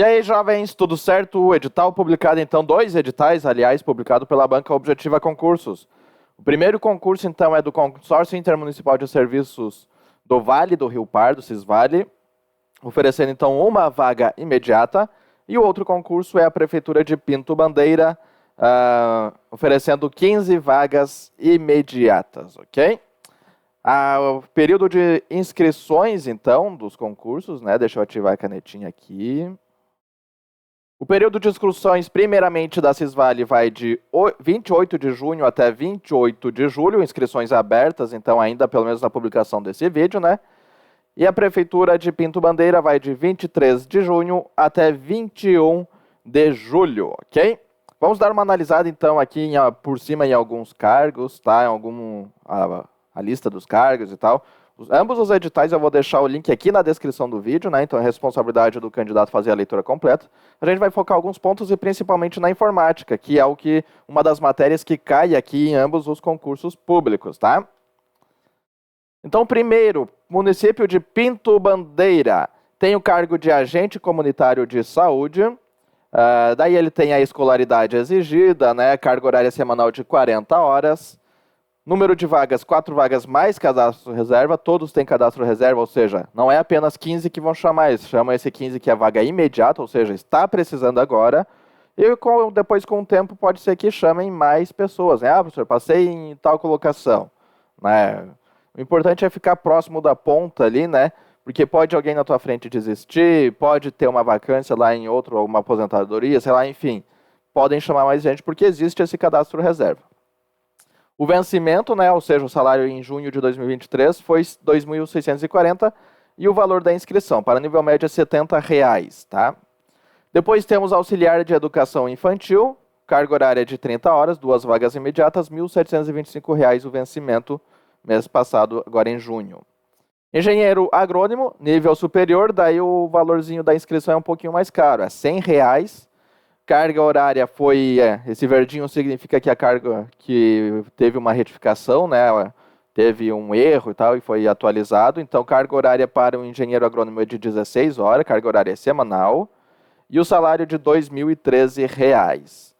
E aí, jovens, tudo certo? O edital publicado, então, 2 editais, aliás, publicado pela Banca Objetiva Concursos. O primeiro concurso, então, é do Consórcio Intermunicipal de Serviços do Vale do Rio Pardo, Cisvale, oferecendo, então, uma vaga imediata. E o outro concurso é a Prefeitura de Pinto Bandeira, oferecendo 15 vagas imediatas, ok? O período de inscrições, então, dos concursos, né? Deixa eu ativar a canetinha aqui. O período de inscrições, primeiramente, da Cisvale vai de 28 de junho até 28 de julho, inscrições abertas, então, ainda pelo menos na publicação desse vídeo, né? E a Prefeitura de Pinto Bandeira vai de 23 de junho até 21 de julho, ok? Vamos dar uma analisada, então, aqui por cima em alguns cargos, tá? A lista dos cargos e tal. Ambos os editais eu vou deixar o link aqui na descrição do vídeo, né? Então é responsabilidade do candidato fazer a leitura completa. A gente vai focar alguns pontos e principalmente na informática, que é uma das matérias que cai aqui em ambos os concursos públicos, tá? Então, primeiro, município de Pinto Bandeira tem o cargo de agente comunitário de saúde. Daí ele tem a escolaridade exigida, né? Carga horária semanal de 40 horas. Número de vagas, 4 vagas mais cadastro reserva, todos têm cadastro reserva, ou seja, não é apenas 15 que vão chamar, eles chamam esse 15 que é a vaga imediata, ou seja, está precisando agora, e depois com o tempo pode ser que chamem mais pessoas, né? Professor, passei em tal colocação, né? O importante é ficar próximo da ponta ali, né? Porque pode alguém na tua frente desistir, pode ter uma vacância lá em outro, uma aposentadoria, sei lá, enfim, podem chamar mais gente porque existe esse cadastro reserva. O vencimento, né, ou seja, o salário em junho de 2023 foi R$ 2.640 e o valor da inscrição, para nível médio, é R$ 70, tá? Depois temos auxiliar de educação infantil, carga horária de 30 horas, 2 vagas imediatas, R$ 1.725 o vencimento, mês passado, agora em junho. Engenheiro agrônomo, nível superior, daí o valorzinho da inscrição é um pouquinho mais caro, é R$ 100. Carga horária esse verdinho significa que a carga que teve uma retificação, né, teve um erro e tal, e foi atualizado. Então, carga horária para o engenheiro agrônomo é de 16 horas, carga horária semanal, e o salário de R$ 2.013.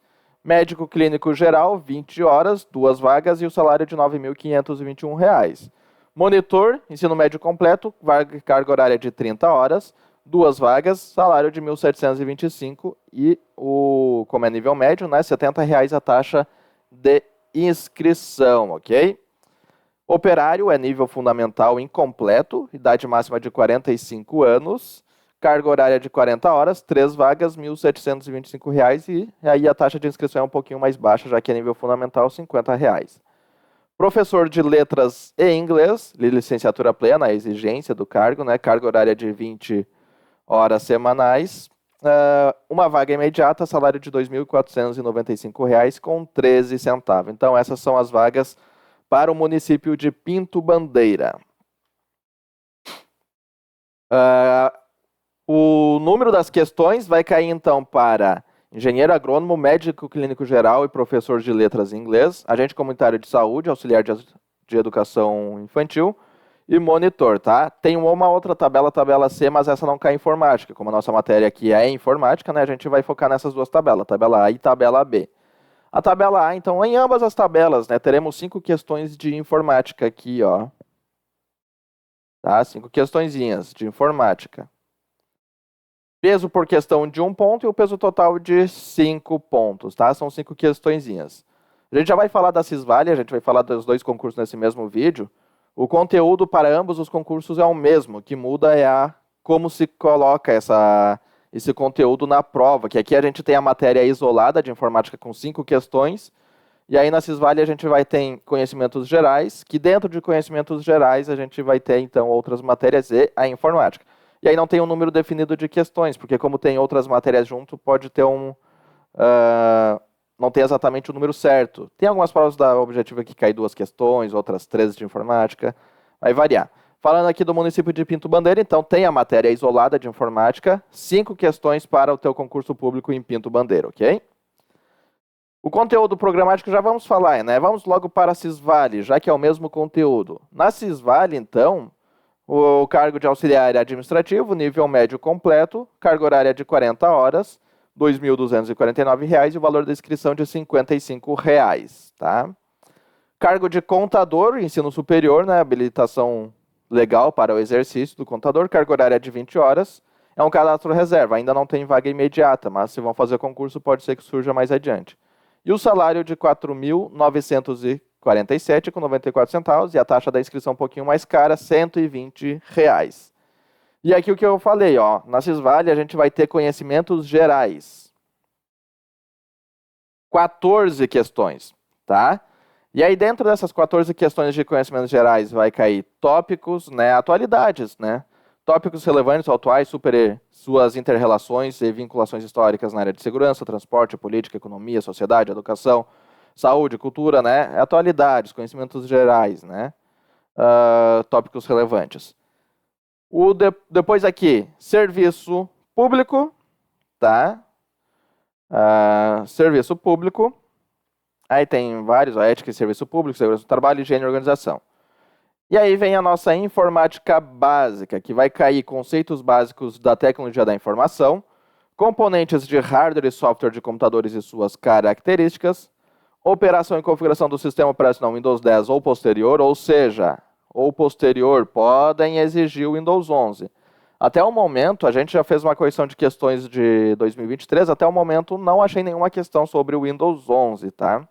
Médico clínico geral, 20 horas, 2 vagas, e o salário de R$ 9.521. Monitor, ensino médio completo, carga horária de 30 horas, 2 vagas, salário de R$ 1.725 e como é nível médio, né, R$ 70 a taxa de inscrição, ok? Operário é nível fundamental incompleto, idade máxima de 45 anos, carga horária de 40 horas, 3 vagas, R$ 1.725 e aí a taxa de inscrição é um pouquinho mais baixa, já que é nível fundamental, R$ 50. Professor de letras e inglês, licenciatura plena, a exigência do cargo, né, carga horária de 20 horas semanais, uma vaga imediata, salário de R$ 2.495 com 13 centavos. Então, essas são as vagas para o município de Pinto Bandeira. O número das questões vai cair, então, para engenheiro agrônomo, médico clínico geral e professor de letras em inglês, agente comunitário de saúde, auxiliar de educação infantil, e monitor, tá? Tem uma outra tabela C, mas essa não cai em informática. Como a nossa matéria aqui é informática, né? A gente vai focar nessas duas tabelas, tabela A e tabela B. A tabela A, então, em ambas as tabelas, né? Teremos 5 questões de informática aqui, ó. Tá? 5 questõezinhas de informática. Peso por questão de 1 ponto e o peso total de 5 pontos, tá? São 5 questõezinhas. A gente já vai falar da Cisvale, a gente vai falar dos 2 concursos nesse mesmo vídeo. O conteúdo para ambos os concursos é o mesmo, o que muda é como se coloca esse conteúdo na prova, que aqui a gente tem a matéria isolada de informática com 5 questões, e aí na Cisvale a gente vai ter conhecimentos gerais, que dentro de conhecimentos gerais a gente vai ter então outras matérias e a informática. E aí não tem um número definido de questões, porque como tem outras matérias junto, pode ter não tem exatamente o número certo. Tem algumas provas da objetiva que cai 2 questões, outras 13 de informática, vai variar. Falando aqui do município de Pinto Bandeira, então tem a matéria isolada de informática, 5 questões para o teu concurso público em Pinto Bandeira, ok? O conteúdo programático já vamos falar, né? Vamos logo para a Cisvale, já que é o mesmo conteúdo. Na Cisvale, então, O cargo de auxiliar administrativo, nível médio completo, carga horária de 40 horas, R$ 2.249 e o valor da inscrição de R$ 55, tá? Cargo de contador, ensino superior, né? Habilitação legal para o exercício do contador, carga horária de 20 horas. É um cadastro reserva, ainda não tem vaga imediata, mas se vão fazer concurso pode ser que surja mais adiante. E o salário de R$ 4.947,94 e a taxa da inscrição um pouquinho mais cara, R$ 120. E aqui o que eu falei, ó, na Cisvale a gente vai ter conhecimentos gerais. 14 questões, tá? E aí dentro dessas 14 questões de conhecimentos gerais vai cair tópicos, né, atualidades, né? Tópicos relevantes, atuais, suas interrelações e vinculações históricas na área de segurança, transporte, política, economia, sociedade, educação, saúde, cultura, né? Atualidades, conhecimentos gerais, né? Tópicos relevantes. Depois aqui, serviço público, tá? Serviço público. Aí tem vários, ética e serviço público, segurança do trabalho, higiene e organização. E aí vem a nossa informática básica, que vai cair conceitos básicos da tecnologia da informação, componentes de hardware e software de computadores e suas características, operação e configuração do sistema operacional Windows 10 ou posterior, ou seja, ou posterior, podem exigir o Windows 11. Até o momento, a gente já fez uma correção de questões de 2023, até o momento não achei nenhuma questão sobre o Windows 11, tá?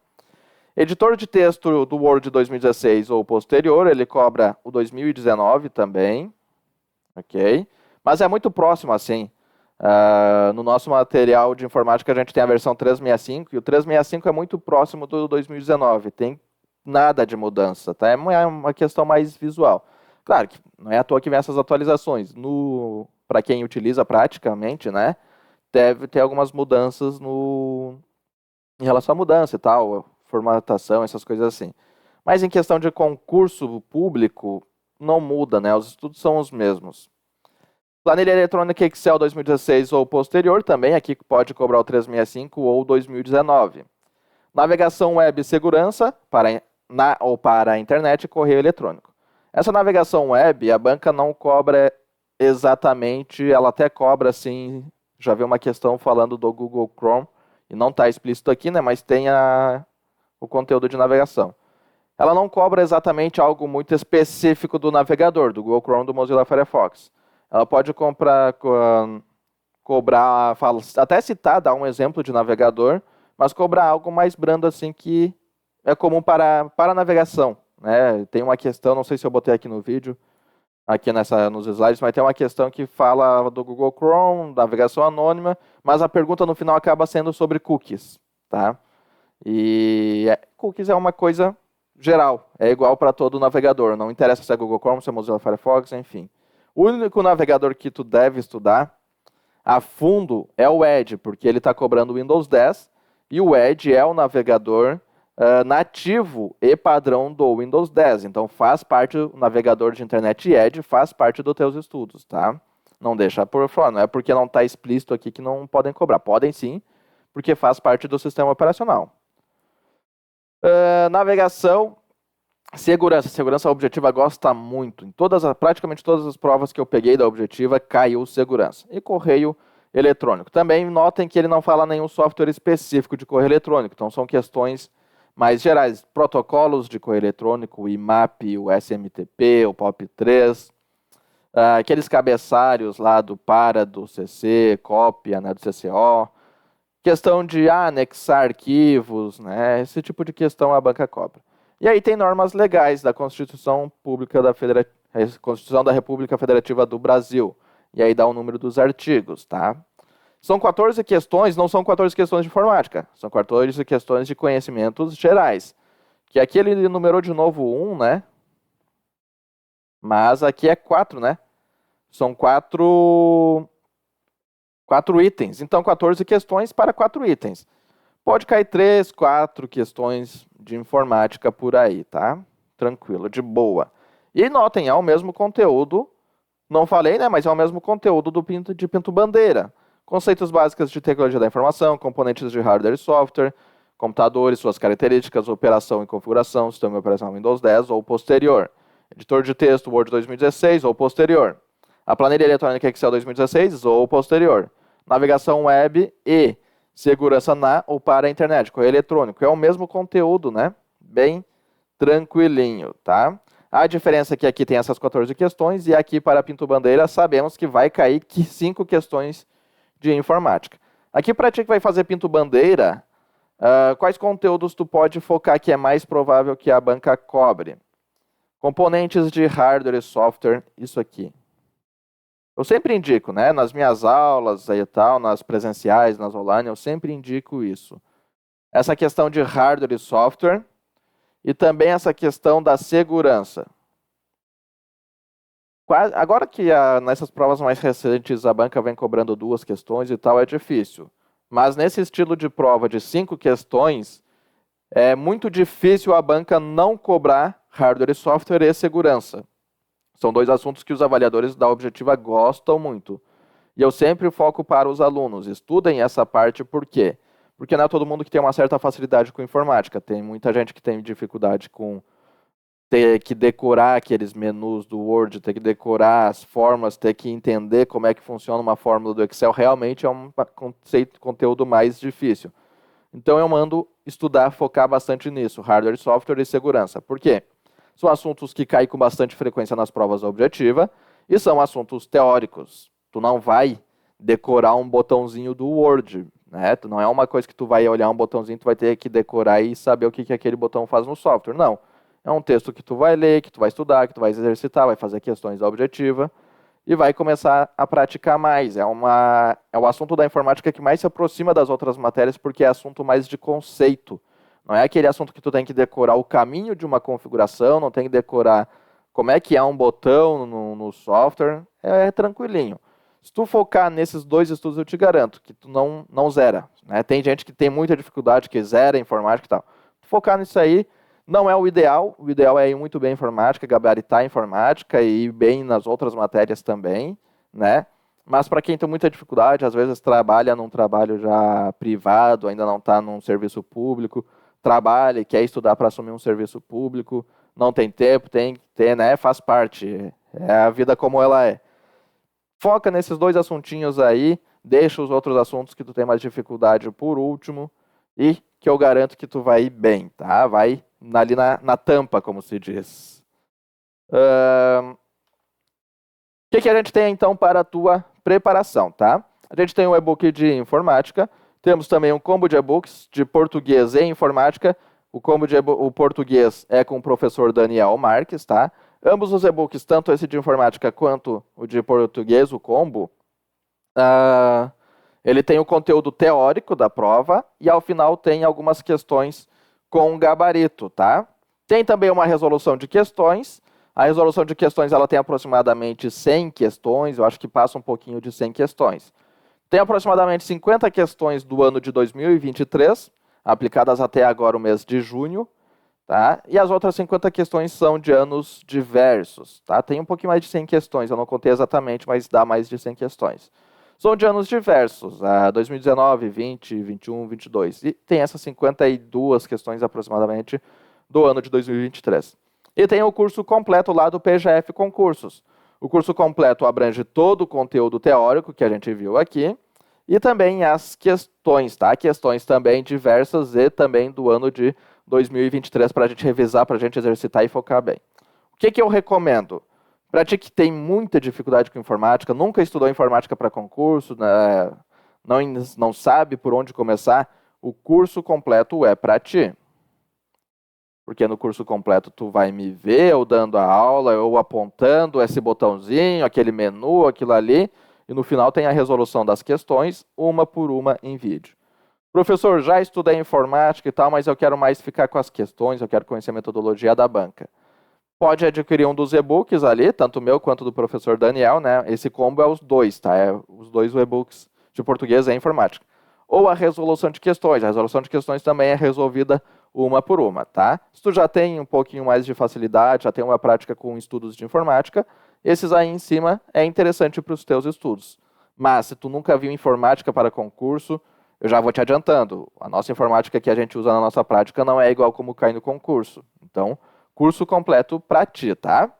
Editor de texto do Word 2016 ou posterior, ele cobra o 2019 também, ok? Mas é muito próximo assim. No nosso material de informática a gente tem a versão 365 e o 365 é muito próximo do 2019, tem nada de mudança, tá? É uma questão mais visual. Claro que não é à toa que vem essas atualizações. Para quem utiliza praticamente, né? Deve ter algumas mudanças em relação à mudança e tal, formatação, essas coisas assim. Mas em questão de concurso público, não muda, né? Os estudos são os mesmos. Planilha eletrônica Excel 2016 ou posterior, também aqui pode cobrar o 365 ou 2019. Navegação web e segurança para a internet e correio eletrônico. Essa navegação web, a banca não cobra exatamente, ela até cobra assim, já vi uma questão falando do Google Chrome, e não está explícito aqui, né? Mas tem o conteúdo de navegação. Ela não cobra exatamente algo muito específico do navegador, do Google Chrome, do Mozilla Firefox. Ela pode cobrar, até citar, dar um exemplo de navegador, mas cobrar algo mais brando assim que é comum para navegação, né? Tem uma questão, não sei se eu botei aqui no vídeo, aqui nos slides, mas tem uma questão que fala do Google Chrome, navegação anônima, mas a pergunta no final acaba sendo sobre cookies, tá? E cookies é uma coisa geral, é igual para todo navegador, não interessa se é Google Chrome, se é Mozilla Firefox, enfim. O único navegador que tu deve estudar a fundo é o Edge, porque ele está cobrando o Windows 10 e o Edge é o navegador nativo e padrão do Windows 10. Então faz parte, o navegador de internet Edge faz parte dos teus estudos, tá? Não deixa por fora, não é porque não está explícito aqui que não podem cobrar. Podem sim, porque faz parte do sistema operacional. Navegação, segurança. Segurança objetiva gosta muito. Em praticamente todas as provas que eu peguei da objetiva, caiu segurança. E correio eletrônico. Também notem que ele não fala nenhum software específico de correio eletrônico. Então são questões mais gerais. Protocolos de correio eletrônico, o IMAP, o SMTP, o POP3. Aqueles cabeçalhos lá do do CC, cópia, né, do CCO. Questão de anexar arquivos, né? Esse tipo de questão a banca cobra. E aí tem normas legais da Constituição Constituição da República Federativa do Brasil. E aí dá o número dos artigos, tá? São 14 questões, não são 14 questões de informática. São 14 questões de conhecimentos gerais. Que aqui ele numerou de novo 1, né? Mas aqui é 4, né? São 4 itens. Então, 14 questões para 4 itens. Pode cair 3, 4 questões de informática por aí, tá? Tranquilo, de boa. E notem, é o mesmo conteúdo, não falei, né? Mas é o mesmo conteúdo de Pinto Bandeira. Conceitos básicos de tecnologia da informação, componentes de hardware e software, computadores, suas características, operação e configuração, sistema operacional Windows 10 ou posterior. Editor de texto Word 2016 ou posterior. A planilha eletrônica Excel 2016 ou posterior. Navegação web e segurança na ou para a internet, correio eletrônico. É o mesmo conteúdo, né? Bem tranquilinho, tá? A diferença é que aqui tem essas 14 questões e aqui para Pinto Bandeira sabemos que vai cair 5 questões de informática. Aqui para ti que vai fazer Pinto Bandeira, quais conteúdos tu pode focar que é mais provável que a banca cobre? Componentes de hardware e software, isso aqui. Eu sempre indico, né? Nas minhas aulas e tal, nas presenciais, nas online, eu sempre indico isso. Essa questão de hardware e software e também essa questão da segurança. Agora que nessas provas mais recentes a banca vem cobrando 2 questões e tal, é difícil. Mas nesse estilo de prova de 5 questões, é muito difícil a banca não cobrar hardware e software e segurança. São 2 assuntos que os avaliadores da Objetiva gostam muito. E eu sempre foco para os alunos, estudem essa parte, por quê? Porque não é todo mundo que tem uma certa facilidade com informática. Tem muita gente que tem dificuldade com ter que decorar aqueles menus do Word, ter que decorar as fórmulas, ter que entender como é que funciona uma fórmula do Excel, realmente é um conteúdo mais difícil. Então eu mando estudar, focar bastante nisso, hardware, software e segurança. Por quê? São assuntos que caem com bastante frequência nas provas objetiva e são assuntos teóricos. Tu não vai decorar um botãozinho do Word, né? Não é uma coisa que tu vai olhar um botãozinho, tu vai ter que decorar e saber o que aquele botão faz no software. Não. É um texto que tu vai ler, que tu vai estudar, que tu vai exercitar, vai fazer questões da objetiva e vai começar a praticar mais. É o assunto da informática que mais se aproxima das outras matérias porque é assunto mais de conceito. Não é aquele assunto que tu tem que decorar o caminho de uma configuração, não tem que decorar como é que é um botão no software. É tranquilinho. Se tu focar nesses 2 estudos, eu te garanto que tu não zera. Né? Tem gente que tem muita dificuldade, que zera informática e tal. Focar nisso aí não é o ideal é ir muito bem em informática, gabaritar a informática e ir bem nas outras matérias também, né? Mas para quem tem muita dificuldade, às vezes trabalha num trabalho já privado, ainda não está num serviço público, trabalha e quer estudar para assumir um serviço público, não tem tempo, tem que ter, né? Faz parte, é a vida como ela é. Foca nesses 2 assuntinhos aí, deixa os outros assuntos que tu tem mais dificuldade por último e que eu garanto que tu vai ir bem, tá? Vai ali na tampa, como se diz. O que a gente tem, então, para a tua preparação, tá? A gente tem um e-book de informática, temos também um combo de e-books de português e informática. O português é com o professor Daniel Marques, tá? Ambos os e-books, tanto esse de informática quanto o de português, o combo, ele tem o conteúdo teórico da prova e ao final tem algumas questões com gabarito, tá? Tem também uma resolução de questões. A resolução de questões ela tem aproximadamente 100 questões, eu acho que passa um pouquinho de 100 questões. Tem aproximadamente 50 questões do ano de 2023, aplicadas até agora o mês de junho, tá? E as outras 50 questões são de anos diversos, tá? Tem um pouquinho mais de 100 questões, eu não contei exatamente, mas dá mais de 100 questões. São de anos diversos, 2019, 20, 21, 22. E tem essas 52 questões aproximadamente do ano de 2023. E tem o curso completo lá do PGF Concursos. O curso completo abrange todo o conteúdo teórico que a gente viu aqui e também as questões, tá? Questões também diversas e também do ano de 2023 para a gente revisar, para a gente exercitar e focar bem. O que eu recomendo? Para ti que tem muita dificuldade com informática, nunca estudou informática para concurso, né, não sabe por onde começar, o curso completo é para ti. Porque no curso completo tu vai me ver eu dando a aula, eu apontando esse botãozinho, aquele menu, aquilo ali, e no final tem a resolução das questões, uma por uma em vídeo. Professor, já estudei informática e tal, mas eu quero mais ficar com as questões, eu quero conhecer a metodologia da banca. Pode adquirir um dos e-books ali, tanto o meu quanto do professor Daniel, né? Esse combo é os 2, tá? É os 2 e-books de português e informática. Ou a resolução de questões. A resolução de questões também é resolvida uma por uma, tá? Se tu já tem um pouquinho mais de facilidade, já tem uma prática com estudos de informática, esses aí em cima é interessante para os teus estudos. Mas se tu nunca viu informática para concurso, eu já vou te adiantando. A nossa informática que a gente usa na nossa prática não é igual como cai no concurso. Então, curso completo para ti, tá?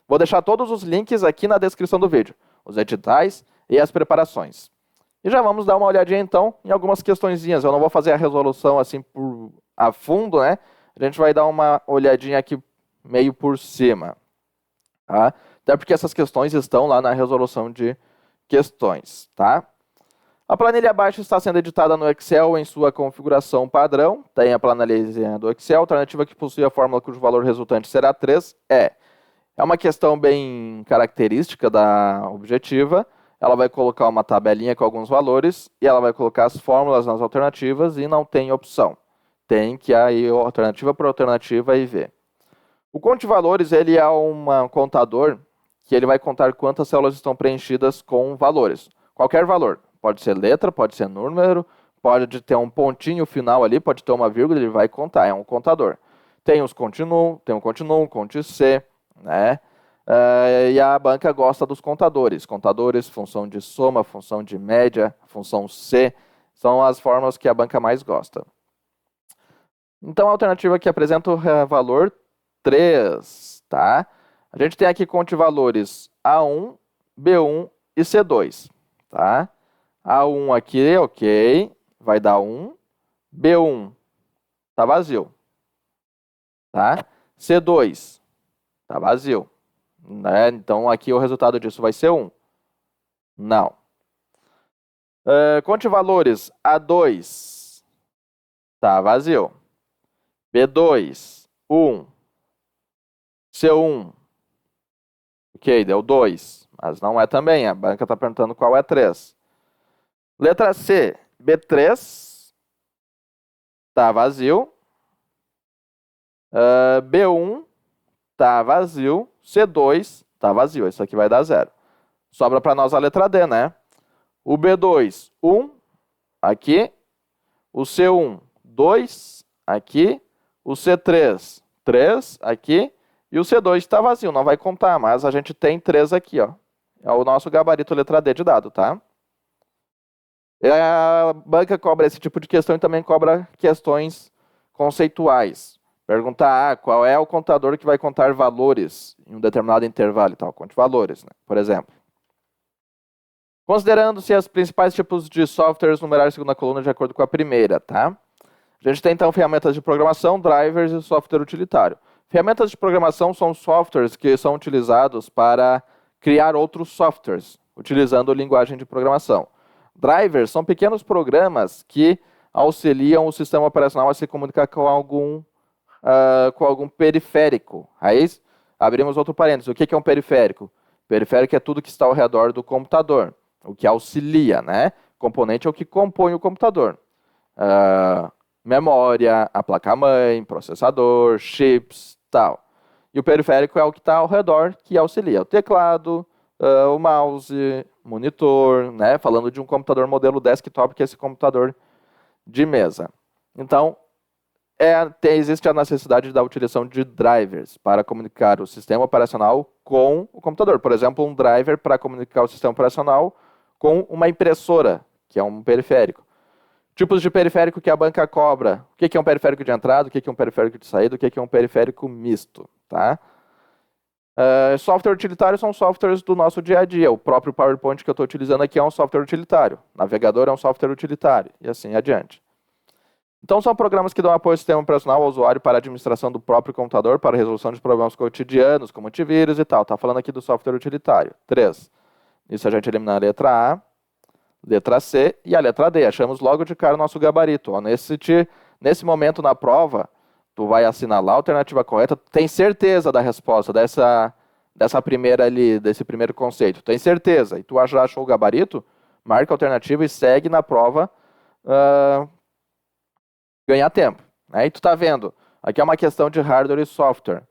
Vou deixar todos os links aqui na descrição do vídeo, os editais e as preparações. E já vamos dar uma olhadinha então em algumas questõezinhas. Eu não vou fazer a resolução assim a fundo, né? A gente vai dar uma olhadinha aqui meio por cima. Tá? Até porque essas questões estão lá na resolução de questões, tá? A planilha abaixo está sendo editada no Excel em sua configuração padrão. Tem a planilha do Excel. A alternativa que possui a fórmula cujo valor resultante será 3 é uma questão bem característica da objetiva. Ela vai colocar uma tabelinha com alguns valores e ela vai colocar as fórmulas nas alternativas e não tem opção. Tem que ir alternativa por alternativa e ver. O conte valores ele é um contador que ele vai contar quantas células estão preenchidas com valores. Qualquer valor. Pode ser letra, pode ser número, pode ter um pontinho final ali, pode ter uma vírgula, ele vai contar, é um contador. Tem os continuum, tem o continuum, conte C, né? E a banca gosta dos contadores. Contadores, função de soma, função de média, função C, são as fórmulas que a banca mais gosta. Então a alternativa que apresenta o valor 3, tá? A gente tem aqui conte valores A1, B1 e C2, tá? A1 aqui, ok, vai dar 1. B1 tá vazio, tá? C2 tá vazio, né? Então aqui o resultado disso vai ser 1. Não. Conte valores A2 tá vazio. B2, 1. C1, ok, deu 2, mas não é também, a banca está perguntando qual é 3. Letra C, B3, tá vazio. B1, tá vazio. C2, tá vazio. Isso aqui vai dar 0. Sobra para nós a letra D, né? O B2, 1, aqui. O C1, 2, aqui. O C3, 3, aqui. E o C2 está vazio, não vai contar, mas a gente tem 3 aqui, ó. É o nosso gabarito letra D de dado, tá? A banca cobra esse tipo de questão e também cobra questões conceituais. Perguntar qual é o contador que vai contar valores em um determinado intervalo e tal. Conte valores, né? Por exemplo. Considerando-se os principais tipos de softwares, numerar a segunda coluna de acordo com a primeira, tá? A gente tem então ferramentas de programação, drivers e software utilitário. Ferramentas de programação são softwares que são utilizados para criar outros softwares, utilizando linguagem de programação. Drivers são pequenos programas que auxiliam o sistema operacional a se comunicar com algum periférico. Aí abrimos outro parênteses. O que é um periférico? Periférico é tudo que está ao redor do computador, o que auxilia, né? Componente é o que compõe o computador. Memória, a placa-mãe, processador, chips, tal. E o periférico é o que está ao redor, que auxilia. O teclado, o mouse, monitor, né? Falando de um computador modelo desktop, que é esse computador de mesa. Então, existe a necessidade da utilização de drivers para comunicar o sistema operacional com o computador. Por exemplo, um driver para comunicar o sistema operacional com uma impressora, que é um periférico. Tipos de periférico que a banca cobra. O que é um periférico de entrada, o que é um periférico de saída, o que é um periférico misto, tá? Software utilitário são softwares do nosso dia a dia. O próprio PowerPoint que eu estou utilizando aqui é um software utilitário. Navegador é um software utilitário. E assim adiante. Então, são programas que dão apoio ao sistema operacional ao usuário para a administração do próprio computador, para a resolução de problemas cotidianos, como antivírus e tal. Está falando aqui do software utilitário. 3. Isso a gente elimina a letra A, letra C e a letra D. Achamos logo de cara o nosso gabarito. Ó, nesse momento na prova, tu vai assinalar a alternativa correta, tu tem certeza da resposta dessa primeira ali, desse primeiro conceito. Tem certeza. E tu já achou o gabarito, marca a alternativa e segue na prova ganhar tempo. Né? E tu tá vendo, aqui é uma questão de hardware e software,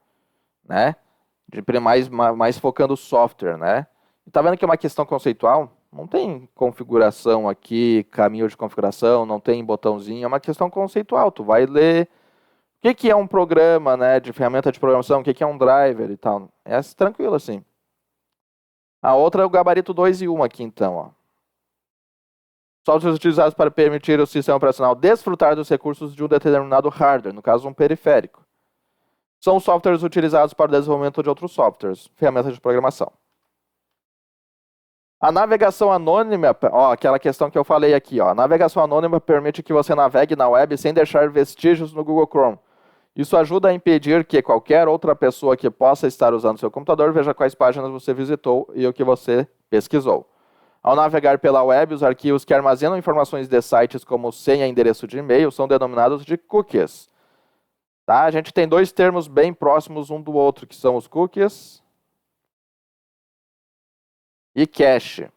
né? Mais focando o software, né? E tá vendo que é uma questão conceitual? Não tem configuração aqui, caminho de configuração, não tem botãozinho, é uma questão conceitual. Tu vai ler o que é um programa, né, de ferramenta de programação, o que é um driver e tal. É tranquilo assim. A outra é o gabarito 2 e 1 aqui então, ó. Softwares utilizados para permitir ao sistema operacional desfrutar dos recursos de um determinado hardware, no caso um periférico. São softwares utilizados para o desenvolvimento de outros softwares, ferramentas de programação. A navegação anônima, ó, aquela questão que eu falei aqui, ó, a navegação anônima permite que você navegue na web sem deixar vestígios no Google Chrome. Isso ajuda a impedir que qualquer outra pessoa que possa estar usando seu computador veja quais páginas você visitou e o que você pesquisou. Ao navegar pela web, os arquivos que armazenam informações de sites como senha e endereço de e-mail são denominados de cookies. Tá? A gente tem dois termos bem próximos um do outro, que são os cookies e cache.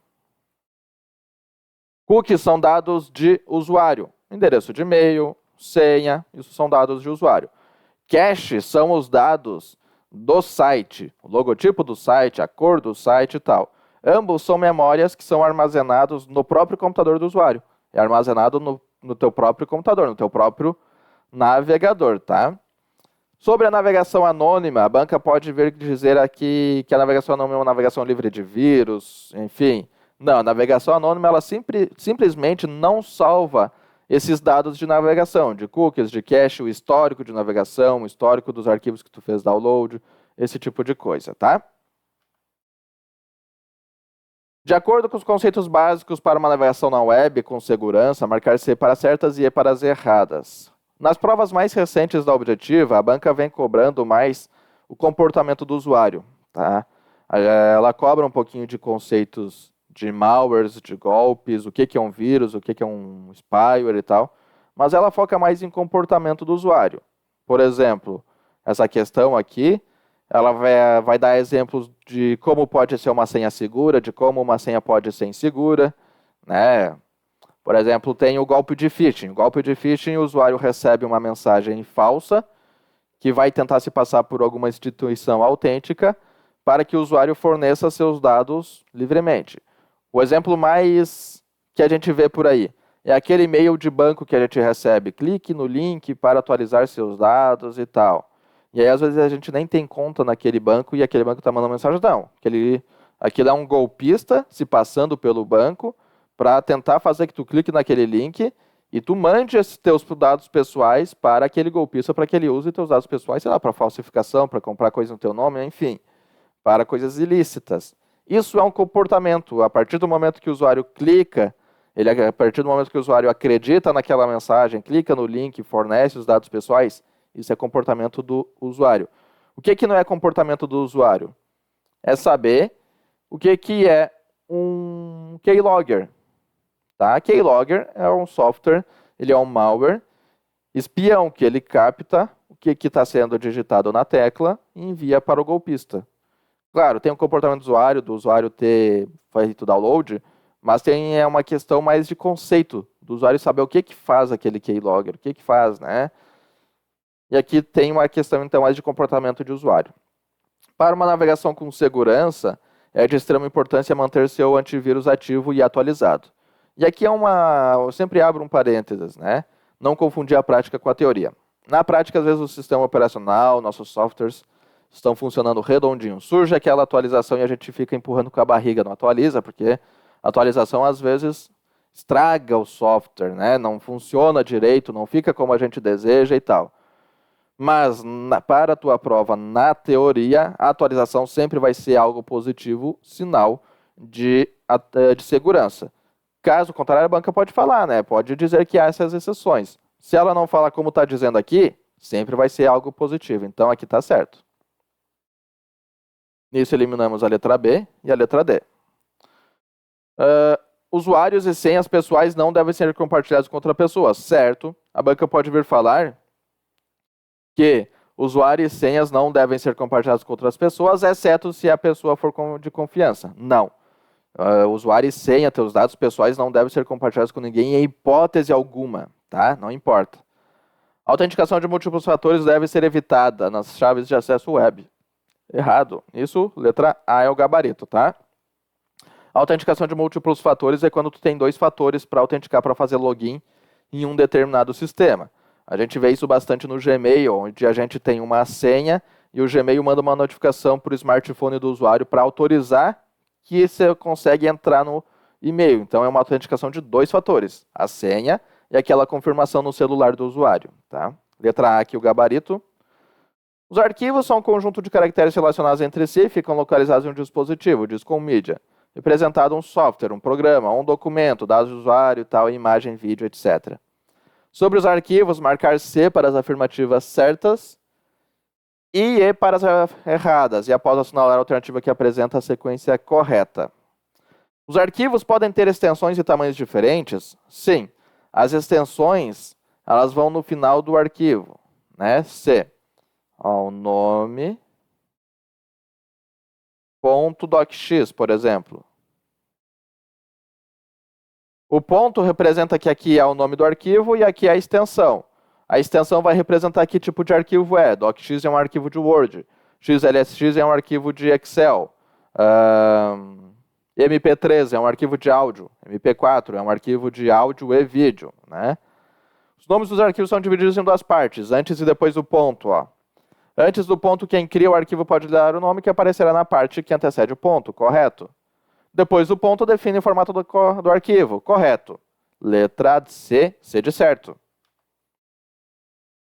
Cookies são dados de usuário, endereço de e-mail, senha, isso são dados de usuário. Cache são os dados do site, o logotipo do site, a cor do site e tal. Ambos são memórias que são armazenados no próprio computador do usuário. É armazenado no teu próprio computador, no teu próprio navegador, tá? Sobre a navegação anônima, a banca pode vir dizer aqui que a navegação anônima é uma navegação livre de vírus, enfim. Não, a navegação anônima ela simplesmente não salva esses dados de navegação, de cookies, de cache, o histórico de navegação, o histórico dos arquivos que tu fez download, esse tipo de coisa, tá? De acordo com os conceitos básicos para uma navegação na web com segurança, marcar C para certas e E para as erradas. Nas provas mais recentes da Objetiva, a banca vem cobrando mais o comportamento do usuário, tá? Ela cobra um pouquinho de conceitos de malwares, de golpes, o que é um vírus, o que é um spyware e tal, mas ela foca mais em comportamento do usuário. Por exemplo, essa questão aqui, ela vai dar exemplos de como pode ser uma senha segura, de como uma senha pode ser insegura, né? Por exemplo, tem o golpe de phishing. O golpe de phishing, o usuário recebe uma mensagem falsa que vai tentar se passar por alguma instituição autêntica para que o usuário forneça seus dados livremente. O exemplo mais que a gente vê por aí é aquele e-mail de banco que a gente recebe. Clique no link para atualizar seus dados e tal. E aí, às vezes, a gente nem tem conta naquele banco e aquele banco está mandando mensagem. Não, aquele é um golpista se passando pelo banco para tentar fazer que tu clique naquele link e tu mande esses teus dados pessoais para aquele golpista para que ele use teus dados pessoais, sei lá, para falsificação, para comprar coisa no teu nome, enfim, para coisas ilícitas. Isso é um comportamento. A partir do momento que o usuário clica, a partir do momento que o usuário acredita naquela mensagem, clica no link, fornece os dados pessoais, isso é comportamento do usuário. O que não é comportamento do usuário? É saber o que é um keylogger. Tá? Keylogger é um software, ele é um malware, espião que ele capta o que está sendo digitado na tecla e envia para o golpista. Claro, tem o comportamento do usuário ter feito download, mas tem uma questão mais de conceito, do usuário saber o que faz aquele keylogger, o que faz, né? E aqui tem uma questão, então, mais de comportamento de usuário. Para uma navegação com segurança, é de extrema importância manter seu antivírus ativo e atualizado. E aqui eu sempre abro um parênteses, né? Não confundir a prática com a teoria. Na prática, às vezes, o sistema operacional, nossos softwares, estão funcionando redondinho. Surge aquela atualização e a gente fica empurrando com a barriga, não atualiza, porque a atualização às vezes estraga o software, né? Não funciona direito, não fica como a gente deseja e tal. Mas para a tua prova, na teoria, a atualização sempre vai ser algo positivo, sinal de segurança. Caso contrário, a banca pode falar, né? Pode dizer que há essas exceções. Se ela não falar como está dizendo aqui, sempre vai ser algo positivo. Então, aqui está certo. Nisso, eliminamos a letra B e a letra D. Usuários e senhas pessoais não devem ser compartilhados com outra pessoa. Certo. A banca pode vir falar que usuários e senhas não devem ser compartilhados com outras pessoas, exceto se a pessoa for de confiança. Não. Usuário e senha, teus dados pessoais não devem ser compartilhados com ninguém em hipótese alguma, tá? Não importa. A autenticação de múltiplos fatores deve ser evitada nas chaves de acesso web. Errado. Isso, letra A é o gabarito, tá? A autenticação de múltiplos fatores é quando tu tem dois fatores para autenticar para fazer login em um determinado sistema. A gente vê isso bastante no Gmail, onde a gente tem uma senha e o Gmail manda uma notificação para o smartphone do usuário para autorizar que você consegue entrar no e-mail. Então, é uma autenticação de dois fatores, a senha e aquela confirmação no celular do usuário. Tá? Letra A aqui, o gabarito. Os arquivos são um conjunto de caracteres relacionados entre si e ficam localizados em um dispositivo, disco ou mídia, representado um software, um programa, um documento, dados de usuário, tal, imagem, vídeo, etc. Sobre os arquivos, marcar C para as afirmativas certas e E para as erradas, e após assinalar a alternativa que apresenta a sequência correta. Os arquivos podem ter extensões e tamanhos diferentes? Sim. As extensões, elas vão no final do arquivo, né? C. O nome, ponto .docx, por exemplo. O ponto representa que aqui é o nome do arquivo e aqui é a extensão. A extensão vai representar que tipo de arquivo é. DocX é um arquivo de Word. XLSX é um arquivo de Excel. MP3 é um arquivo de áudio. MP4 é um arquivo de áudio e vídeo, né? Os nomes dos arquivos são divididos em duas partes, antes e depois do ponto, ó. Antes do ponto, quem cria o arquivo pode dar o nome que aparecerá na parte que antecede o ponto, correto? Depois do ponto, define o formato do arquivo, correto. Letra C, C de certo.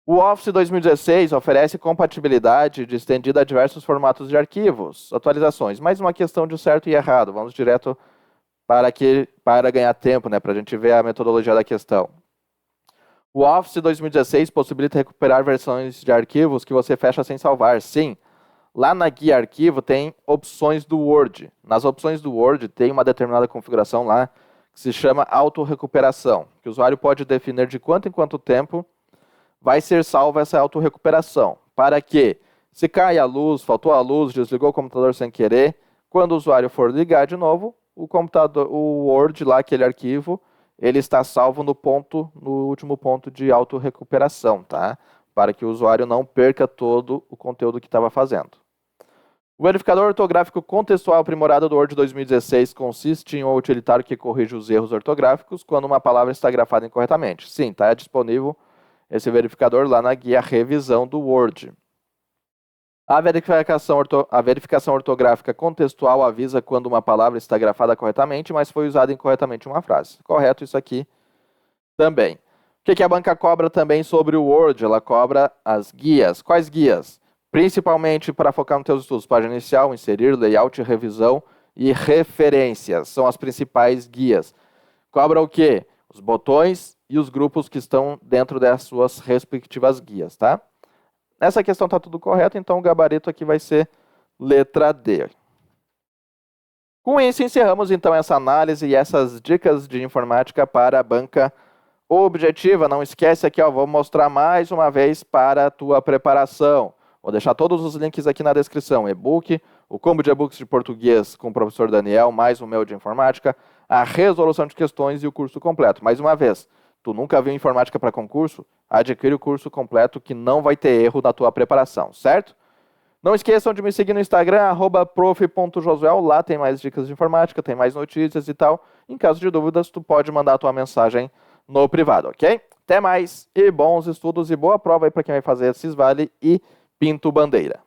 O Office 2016 oferece compatibilidade de estendida a diversos formatos de arquivos, atualizações. Mais uma questão de certo e errado. Vamos direto para ganhar tempo, né, para a gente ver a metodologia da questão. O Office 2016 possibilita recuperar versões de arquivos que você fecha sem salvar. Sim, lá na guia arquivo tem opções do Word. Nas opções do Word tem uma determinada configuração lá que se chama autorrecuperação, que o usuário pode definir de quanto em quanto tempo vai ser salva essa autorrecuperação. Para que, se cai a luz, faltou a luz, desligou o computador sem querer, quando o usuário for ligar de novo, o Word lá, aquele arquivo, ele está salvo no último ponto de autorrecuperação, tá? Para que o usuário não perca todo o conteúdo que estava fazendo. O verificador ortográfico contextual aprimorado do Word 2016 consiste em um utilitário que corrige os erros ortográficos quando uma palavra está grafada incorretamente. Sim, está disponível esse verificador lá na guia revisão do Word. A verificação ortográfica contextual avisa quando uma palavra está grafada corretamente, mas foi usada incorretamente em uma frase. Correto isso aqui também. O que a banca cobra também sobre o Word? Ela cobra as guias. Quais guias? Principalmente para focar nos teus estudos. Página inicial, inserir, layout, revisão e referências. São as principais guias. Cobra o quê? Os botões e os grupos que estão dentro das suas respectivas guias, tá? Nessa questão está tudo correto, então o gabarito aqui vai ser letra D. Com isso, encerramos então essa análise e essas dicas de informática para a banca objetiva. Não esquece aqui, ó, vou mostrar mais uma vez para a tua preparação. Vou deixar todos os links aqui na descrição. E-book, o combo de e-books de português com o professor Daniel, mais o meu de informática, a resolução de questões e o curso completo. Mais uma vez, tu nunca viu informática para concurso? Adquire o curso completo que não vai ter erro na tua preparação, certo? Não esqueçam de me seguir no Instagram, @prof.josuel, lá tem mais dicas de informática, tem mais notícias e tal. Em caso de dúvidas, tu pode mandar a tua mensagem no privado, ok? Até mais, e bons estudos e boa prova aí para quem vai fazer Cisvale e Pinto Bandeira.